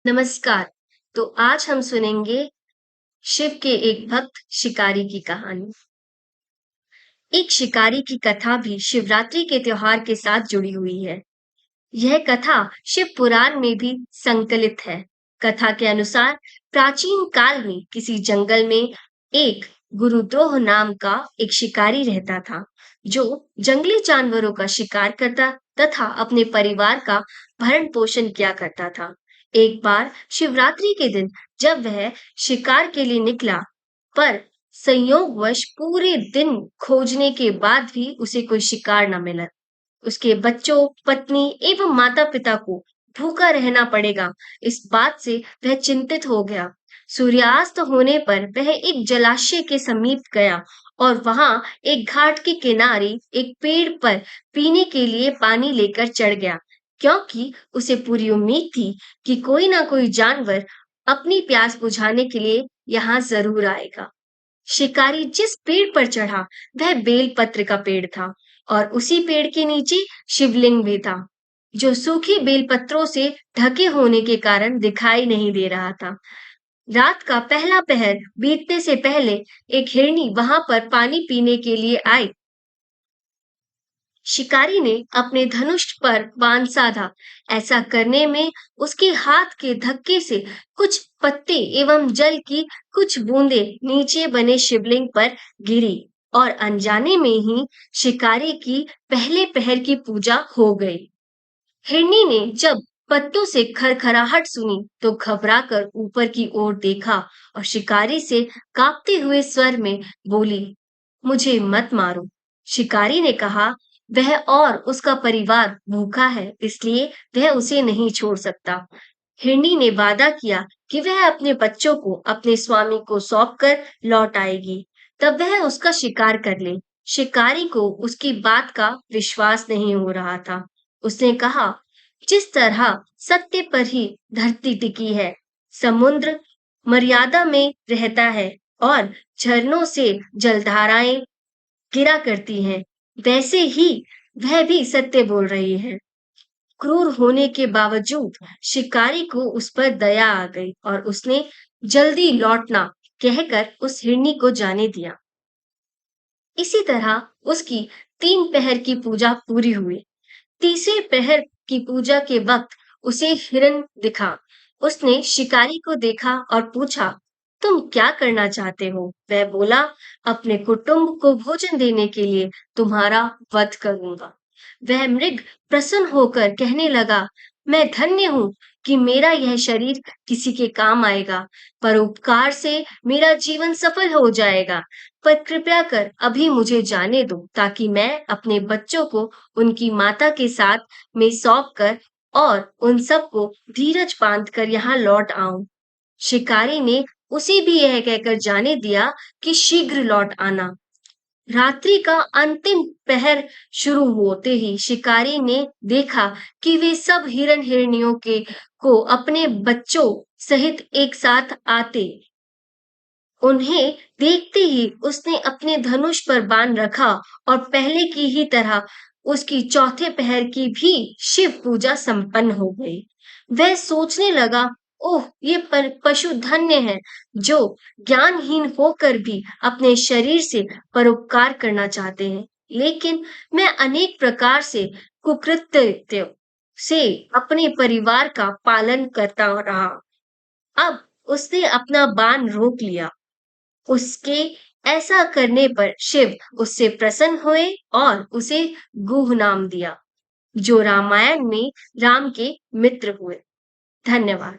नमस्कार। तो आज हम सुनेंगे शिव के एक भक्त शिकारी की कहानी। एक शिकारी की कथा भी शिवरात्रि के त्योहार के साथ जुड़ी हुई है। यह कथा शिव पुराण में भी संकलित है। कथा के अनुसार प्राचीन काल में किसी जंगल में एक गुरुद्रोह नाम का एक शिकारी रहता था, जो जंगली जानवरों का शिकार करता तथा अपने परिवार का भरण पोषण किया करता था। एक बार शिवरात्रि के दिन जब वह शिकार के लिए निकला, पर संयोगवश पूरे दिन खोजने के बाद भी उसे कोई शिकार न मिला। उसके बच्चों, पत्नी एवं माता-पिता को भूखा रहना पड़ेगा, इस बात से वह चिंतित हो गया। सूर्यास्त होने पर वह एक जलाशय के समीप गया और वहां एक घाट के किनारे एक पेड़ पर पीने के लिए पानी लेकर चढ़ गया, क्योंकि उसे पूरी उम्मीद थी कि कोई ना कोई जानवर अपनी प्यास बुझाने के लिए यहाँ जरूर आएगा। शिकारी जिस पेड़ पर चढ़ा, वह बेलपत्र का पेड़ था और उसी पेड़ के नीचे शिवलिंग भी था, जो सूखे बेलपत्रों से ढके होने के कारण दिखाई नहीं दे रहा था। रात का पहला पहर बीतने से पहले एक हिरनी वहां पर पानी पीने के लिए आई। शिकारी ने अपने धनुष पर बाण साधा। ऐसा करने में उसके हाथ के धक्के से कुछ पत्ते एवं जल की कुछ बूंदें नीचे बने शिवलिंग पर गिरी और अनजाने में ही शिकारी की पहले पहर की पूजा हो गई। हिरनी ने जब पत्तों से खरखराहट सुनी तो घबराकर ऊपर की ओर देखा और शिकारी से कांपते हुए स्वर में बोली, मुझे मत मारो। शिकारी ने कहा, वह और उसका परिवार भूखा है, इसलिए वह उसे नहीं छोड़ सकता। हिरनी ने वादा किया कि वह अपने बच्चों को अपने स्वामी को सौंपकर लौट आएगी, तब वह उसका शिकार कर ले। शिकारी को उसकी बात का विश्वास नहीं हो रहा था। उसने कहा, जिस तरह सत्य पर ही धरती टिकी है, समुद्र मर्यादा में रहता है और झरनों से जलधाराएं गिरा करती हैं, वैसे ही वह भी सत्य बोल रही है। क्रूर होने के बावजूद शिकारी को उस पर दया आ गई और उसने जल्दी लौटना कहकर उस हिरनी को जाने दिया। इसी तरह उसकी 3 पहर की पूजा पूरी हुई। तीसरे पहर की पूजा के वक्त उसे हिरन दिखा। उसने शिकारी को देखा और पूछा, तुम क्या करना चाहते हो? वह बोला, अपने कुटुंब को भोजन देने के लिए तुम्हारा वध करूंगा। वह मृग प्रसन्न होकर कहने लगा, मैं धन्य हूँ कि मेरा यह शरीर किसी के काम आएगा, परोपकार से मेरा जीवन सफल हो जाएगा। पर कृपया कर अभी मुझे जाने दो, ताकि मैं अपने बच्चों को उनकी माता के साथ में सौंप कर और उन सबको धीरज बांध कर यहाँ लौट आऊं। शिकारी ने उसे भी यह कहकर जाने दिया कि शीघ्र लौट आना। रात्रि का अंतिम पहर शुरू होते ही शिकारी ने देखा कि वे सब हिरन हिरनियों के को अपने बच्चों सहित एक साथ आते। उन्हें देखते ही उसने अपने धनुष पर बाण रखा और पहले की ही तरह उसकी चौथे पहर की भी शिव पूजा संपन्न हो गई। वह सोचने लगा, ओह, ये पशु धन्य है, जो ज्ञानहीन होकर भी अपने शरीर से परोपकार करना चाहते हैं। लेकिन मैं अनेक प्रकार से कुकृत्य से अपने परिवार का पालन करता रहा। अब उसने अपना बाण रोक लिया। उसके ऐसा करने पर शिव उससे प्रसन्न हुए और उसे गुह नाम दिया, जो रामायण में राम के मित्र हुए। धन्यवाद।